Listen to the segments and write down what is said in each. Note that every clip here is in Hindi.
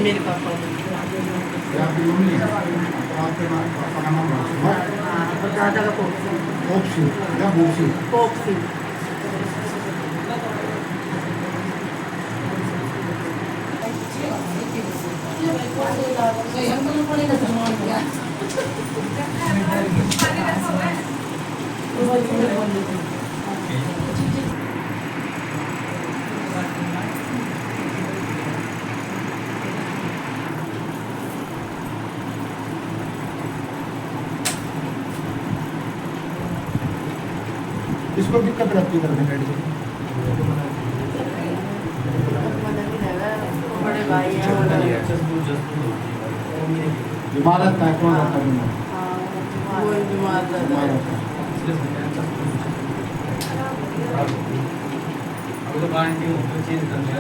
मेरे पापा आपकी मम्मी है, आपके पापा का नाम है और दादा का पोक्सी या बोक्सी। पोक्सी। इसको दिक्कत रहती है करने में। बड़े भाई हैं बीमार रहता है, कौन रहता है बीमार? वो बीमार रहता है। अब तो गारंटी हो तो चेंज कर दिया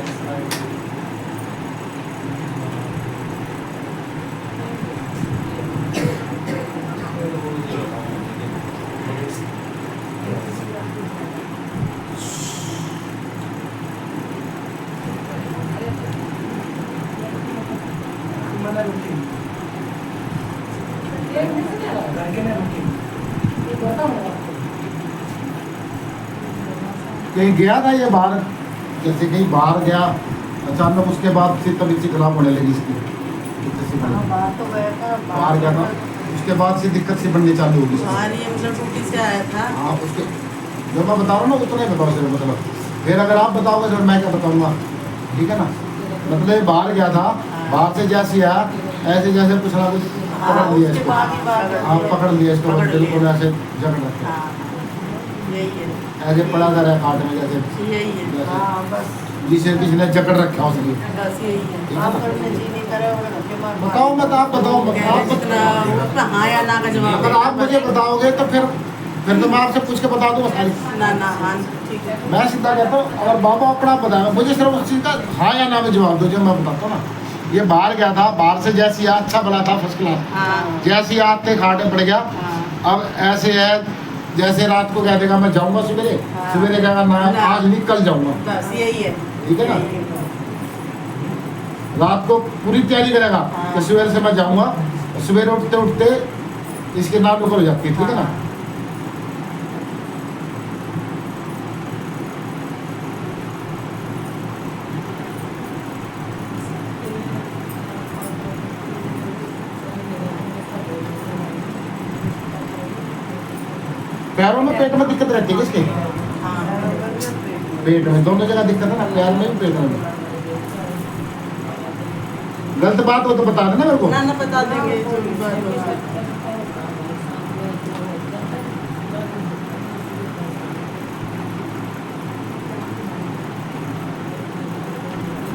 कहीं गया था ये बाहर, जैसे कहीं बाहर गया अचानक, उसके बाद से तबीयत सी खराब होने लगी इसकी। बाहर गया था, उसके बाद से दिक्कत सी बननी चालू होगी। छुट्टी से आया था। हाँ, उसके जो मैं बता रहा हूँ ना उतना ही बताओ सिर्फ, मतलब फिर अगर आप बताओगे तो मैं क्या बताऊँगा, ठीक है ना। मतलब बाहर गया था, बाहर से जैसे आया ऐसे जैसे कुछ ना कुछ पकड़ लिया इसको। हाँ, पकड़ लिया इसको, बिल्कुल ऐसे जकड़ रखा, ऐसे पड़ा जा रहा है काट में जैसे जिसे किसी ने जकड़ रखा उसकी। बताओ मत, आप बताओ मत, हाँ या ना का जवाब। अगर आप मुझे बताओगे तो फिर तो मैं आपसे पूछ के बता दूंगा सारी। ना हाँ ठीक है। मैं सीधा कहता हूँ, अगर बाबा अपना बताएगा मुझे सिर्फ उस चीज़ का हाँ या ना में जवाब दो जो मैं बताता हूँ ना। ये बाहर गया था, बाहर से जैसे ही अच्छा बना था फर्स्ट क्लास, जैसे ही आते खाटे पड़ गया। अब ऐसे है जैसे रात को कह देगा मैं जाऊँगा सवेरे, सवेरे कहेगा ना आज नहीं कल जाऊँगा, बस यही है, ठीक है ना। रात को पूरी तैयारी करेगा कि सवेरे से मैं जाऊँगा, सवेरे उठते उठते इसके नाम ऊपर हो जाती है, ठीक है ना। पैरों में पेट में दिक्कत रहती है किसके? पेट में, दोनों जगह दिक्कत है ना, पैर में भी पेट में भी। गलत बात हो तो बता देना मेरे को। ना बता देंगे जो भी बात हो।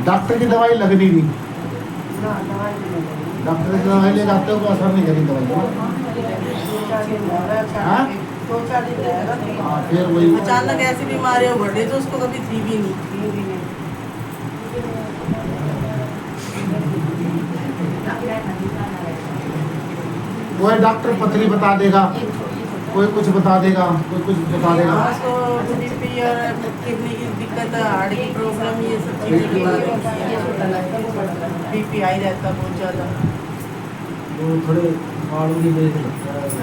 डॉक्टर की दवाई लगनी नहीं, डॉक्टर की दवाई ले जाते हो तो असर नहीं करी दवाई। हाँ, फिर वही अचानक ऐसी बीमारियां बढ़ रही तो उसको कभी थी भी नहीं। कोई डॉक्टर पथरी बता देगा, कोई कुछ बता देगा, कोई कुछ बता देगा। उसको बीपी और किडनी की दिक्कत, हार्ट की प्रॉब्लम, ये सब चीज़ें बता देंगे। बीपी हाई रहता बहुत ज़्यादा। वो थोड़े बालों की वजह से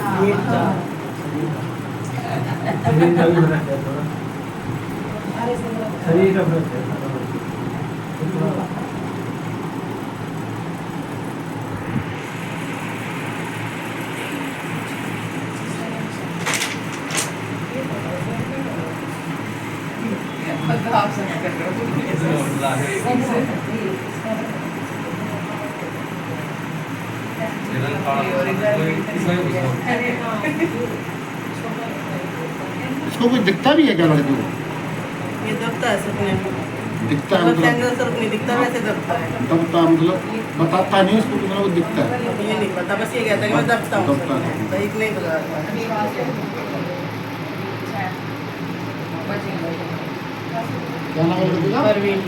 शरीर का भी फर्क है थोड़ा, शरीर का फर्क है। इसको कोई दिखता भी है क्या लड़के को? ये दबता है सपने में, दिखता है मतलब मतलब सिंगल सर नहीं दिखता, वैसे दबता है। दबता मतलब बताता नहीं इसको, मतलब वो दिखता है। ये नहीं पता, बस ये कहता है कि मैं दबता हूँ, दबता है। सही नहीं पता। क्या नाम है लड़के का? परवीन।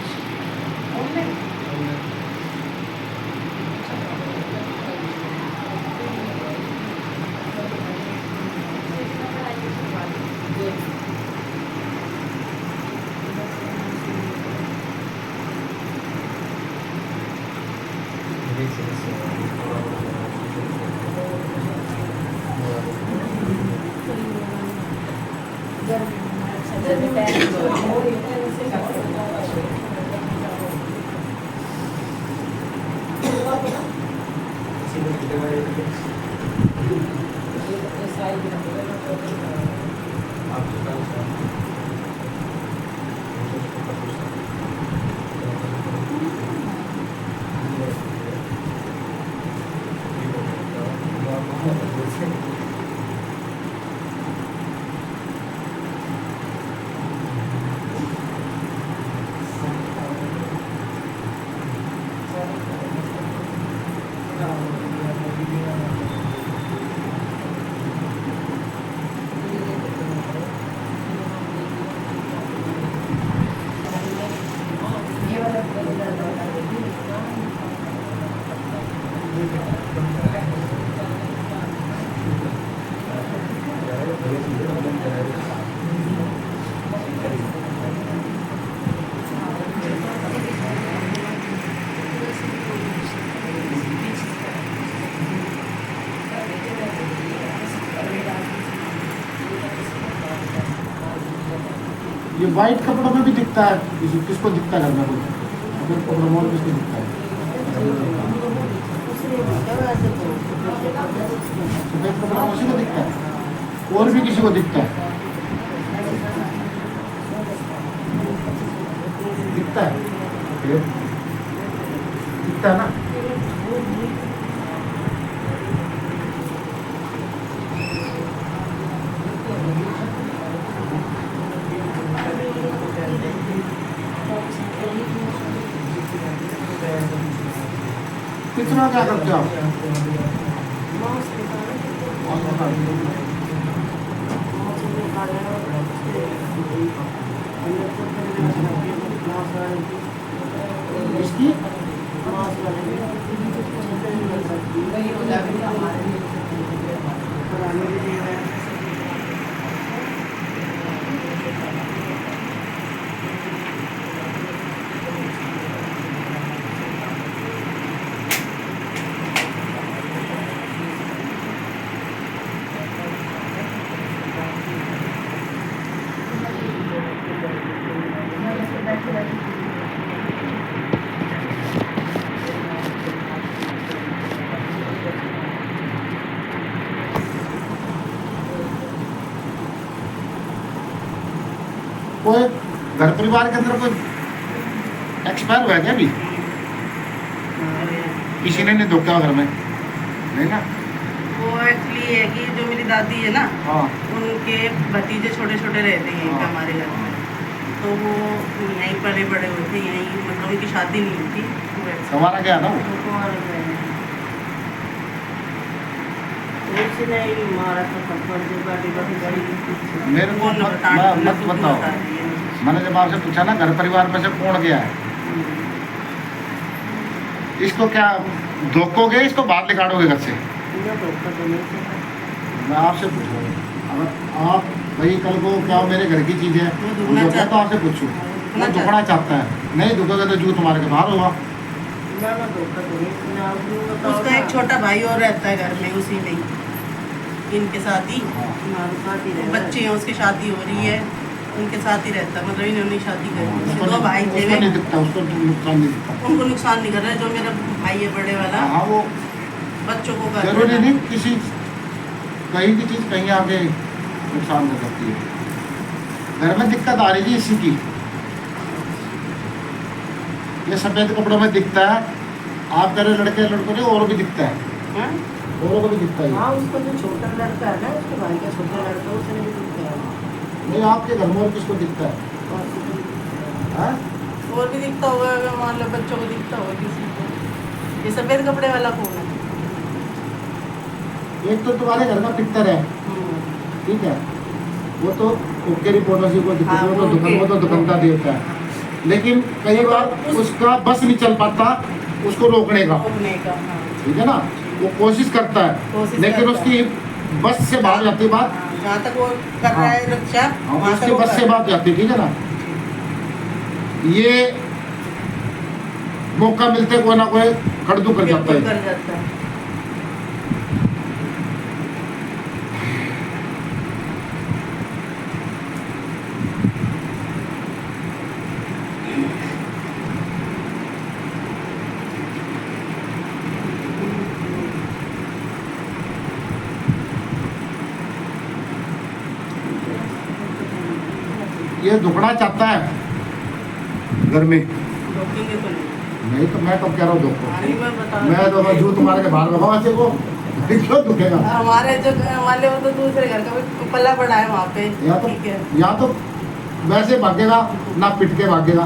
ये वाइट कपड़ों में भी दिखता है, किसको दिखता है घर में कोई अगर कपड़ों में किसको दिखता है? सफेद कपड़ा उसी को दिखता है और भी किसी को दिखता है? दिखता है दिखता है ना। कितना क्या करते हो आप? इसकी कोई घर परिवार के अंदर कोई एक्सपायर हुआ क्या अभी? किसी ने नहीं धोखा घर में नहीं ना? वो एक्चुअली है कि जो मेरी दादी है ना, हाँ उनके भतीजे छोटे छोटे रहते हैं हाँ। हमारे घर में, तो वो यहीं पले बड़े हुए थे, यहीं मतलब उनकी शादी नहीं हुई थी। वो ऐसे- हमारा क्या ना वो वो कुंवारे गए हैं। उसी ने ही मारा था थप्पड़, जो गाड़ी बड़ी थी। मेरे को वो मत नौटान- मत बताओ। बता दिए। मैंने जब आपसे पूछा ना घर परिवार में से कौन गया है, इसको क्या धोकोगे, इसको बाहर निकालोगे घर से? मुझे धोखा तो नहीं था। मैं आपसे पूछूँ अगर आप भाई कल को क्या मेरे घर की चीज़ है वो दुखना तो चाहता आपसे पूछूँ दुखना वो दुखना चाहता है, नहीं दुखोगे तो जूत मार के बाहर होगा। ना ना धोखा तो नहीं था। उसका एक छोटा भाई और रहता है घर में, उसी में ही, इनके साथ ही बच्चे हैं, उसकी शादी हो रही है, उनके साथ ही रहता है, मतलब इन्होंने शादी करी। उसके दो भाई थे, उसको नहीं दिखता, उसको नुकसान नहीं दिखता। उनको नुकसान नहीं कर रहा है। जो मेरा भाई है बड़े वाला, हाँ वो बच्चों को कर जरूरी रहा है। नहीं किसी कहीं की चीज़ कहीं आगे नुकसान कर सकती है। घर में दिक्कत आ रही थी इसी की, ये सफ़ेद कपड़ों में दिखता है, आप कह रहे लड़के लड़कों ने और भी दिखता है, हाँ? औरों को भी दिखता है। हाँ, उसका जो छोटा लड़का है ना, उसके भाई का छोटा लड़का, उसने भी दिखता है। नहीं आपके घर में और किसको दिखता है? हाँ? और भी दिखता होगा, अगर मान लो बच्चों को दिखता होगा किसी को। ये सफेद कपड़े वाला कौन है? एक तो तुम्हारे घर का पिक्चर है, ठीक है, वो तो ओके रिपोर्ट उसी को दिखती है, हाँ, वो तो वो दुकान, वो तो ओके। दुकानदार देता है, लेकिन कई बार उसका बस नहीं चल पाता उसको रोकने का, घूमने का, हाँ। ठीक है ना, वो कोशिश करता है कोशिश लेकिन करता उसकी बस से बाहर जाती है बात। हाँ, जहाँ तक वो कर रहा है रक्षा, हाँ, वहाँ उसकी तक वो बस से कर- बात जाती है, ठीक है ना। ये मौका मिलते कोई ना कोई खड़दू कर जाता बिल्कुल है। कर जाता है। ये दुखना चाहता है घर में। रोकेंगे तो नहीं। नहीं तो मैं कब कह रहा हूँ दुखो, नहीं, मैं बता मैं तो बस जूत मार के बाहर लगाऊँ ऐसे को, क्यों दुखेगा? हमारे जो हमारे वो तो दूसरे घर का भी पला पड़ा है वहाँ पे। ठीक है, या तो वैसे भागेगा ना पिट के भागेगा,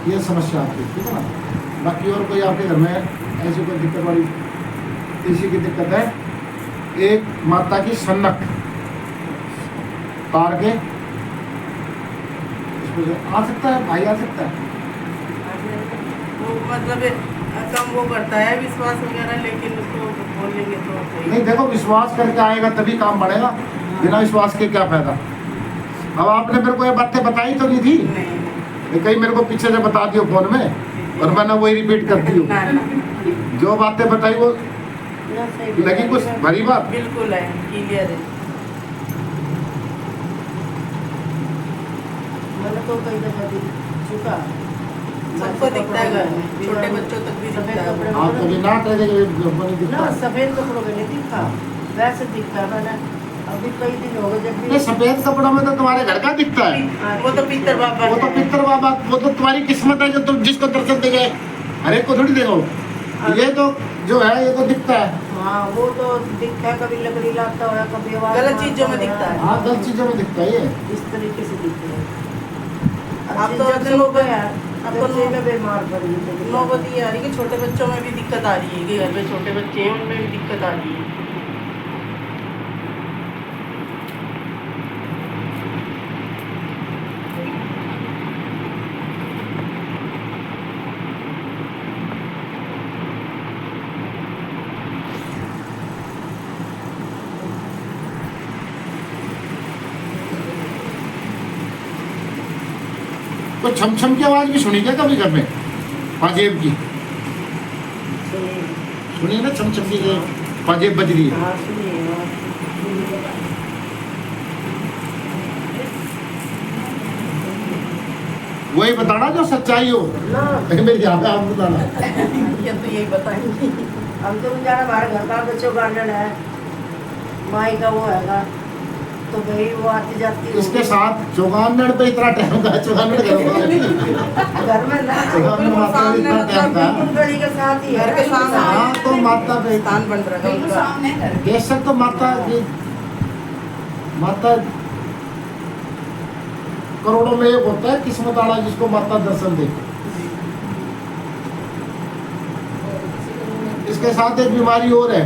ये समस्या आपकी, ठीक है ना। बाकी और कोई आपके घर में ऐसी कोई दिक्कत वाली इसी की दिक्कत है? एक माता की सन्नक तार के इसको आ सकता है, भाई आ सकता है। वो मतलब कम वो करता है विश्वास वगैरह, लेकिन उसको बोलेंगे तो नहीं देखो, विश्वास करके आएगा तभी काम बढ़ेगा, बिना विश्वास के क्या फायदा। अब आपने मेरे को ये बातें बताई तो नहीं थी, नहीं, कहीं मेरे को पीछे से बता दियो फोन में और मैंने वही रिपीट करती हूँ। ना, ना, जो बातें बताई वो लगी कुछ भरी बात। बिल्कुल है, क्लियर है। मैंने तो कई दफा दिख चुका, सबको दिखता है घर में, छोटे बच्चों तक भी दिखता है। आप तो ना कह देंगे नहीं दिखता। ना सफेद कपड़ों में नहीं दिखा, वैसे दिखता मैंने अभी कई दिन हो गए जब नहीं, भी सफेद कपड़ों में तो तुम्हारे घर का दिखता है, वो तो पितर बाबा वो तो है। पितर बाबा, वो तो तुम्हारी किस्मत है जो तुम जिसको दर्शन दे गए, हर एक को थोड़ी देगा। ये तो जो है ये तो दिखता है। हाँ वो तो दिखता है, कभी लकड़ी लाता है, कभी आवाज गलत मारता चीजों में है। दिखता है। हाँ गलत चीजों में दिखता है ये। इस तरीके से दिखता है। अब तो जब से हो गया अब तब तो से मैं बीमार पड़ गई थी। नौबत ये आ रही है कि छोटे बच्चों में भी दिक्कत आ रही है, कि घर में छोटे बच्चे हैं उनमें भी दिक्कत आ रही है। तो छम छम की आवाज भी सुनी क्या कभी घर में? पाजेब की सुनिए ना, छम छम की जो पाजेब बज रही है। हाँ सुनिए, हाँ। वही बताना जो सच्चाई हो। ना मेरी याद है, आप बताना। ये तो यही बताएंगे। हम तो जाना हमारे घर का बच्चों गार्डन है, माई का वो हैगा, तो भाई वो आती जाती होगी। इसके साथ चौगानड़ पे इतना टाइम का, चौगानड़ घर घर में ना चौगानड़ माता पे इतना टाइम का। बिल्कुल गली के साथ ही है। घर के सामने। हाँ तो माता पे स्थान बन रहा है उनका। बेशक तो माता की माता करोड़ों में एक होता है किस्मत वाला जिसको माता दर्शन दे। इसके साथ एक बीमारी और है,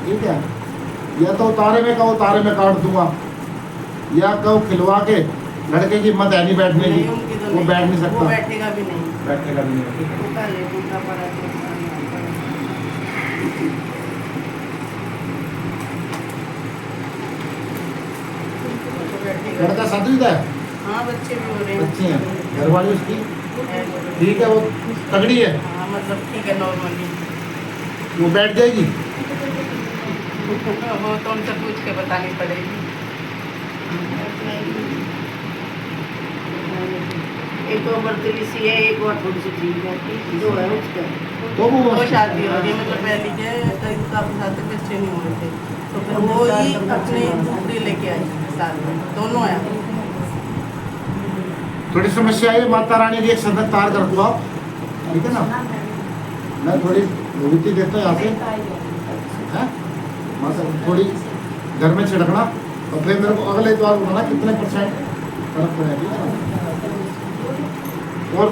ठीक है, या तो उतारे में कहो उतारे में काट दूंगा, या कहो खिलवा के लड़के की हिम्मत है नहीं बैठने की, नहीं, उनकी तो वो नहीं। बैठ नहीं वो सकता, बैठेगा भी नहीं। बैठेगा भी नहीं, ठीक है। उनका ले, उनका पड़ा है, बैठेगा। लड़का शादीशुदा है, हाँ बच्चे भी हो रहे हैं। बच्चे हैं, घर वाली उसकी है। ठीक है, वो तगड़ी है, हाँ मतलब ठीक है, नॉर्मली। वो बैठ जाएगी। वो तो उनसे पूछ के बतानी पड़ेगी। एक तो बर्तली सी है, एक और थोड़ी सी ठीक है, जो है उसका। तो वो शादी हो रही है, मतलब पहले के कई काफी साल तक बच्चे नहीं हुए थे, तो फिर वो ही अपने दूसरी लेके आई साथ में, दोनों आए। थोड़ी समस्या है, माता रानी की एक संगत तार कर दो आप, ठीक है ना। मैं थोड़ी विभूति देता हूँ यहाँ से, है माता थोड़ी घर में छिड़कना, और फिर मेरे को अगले द्वार बताना कितने % फर्क पड़ेगा, ठीक है ना। और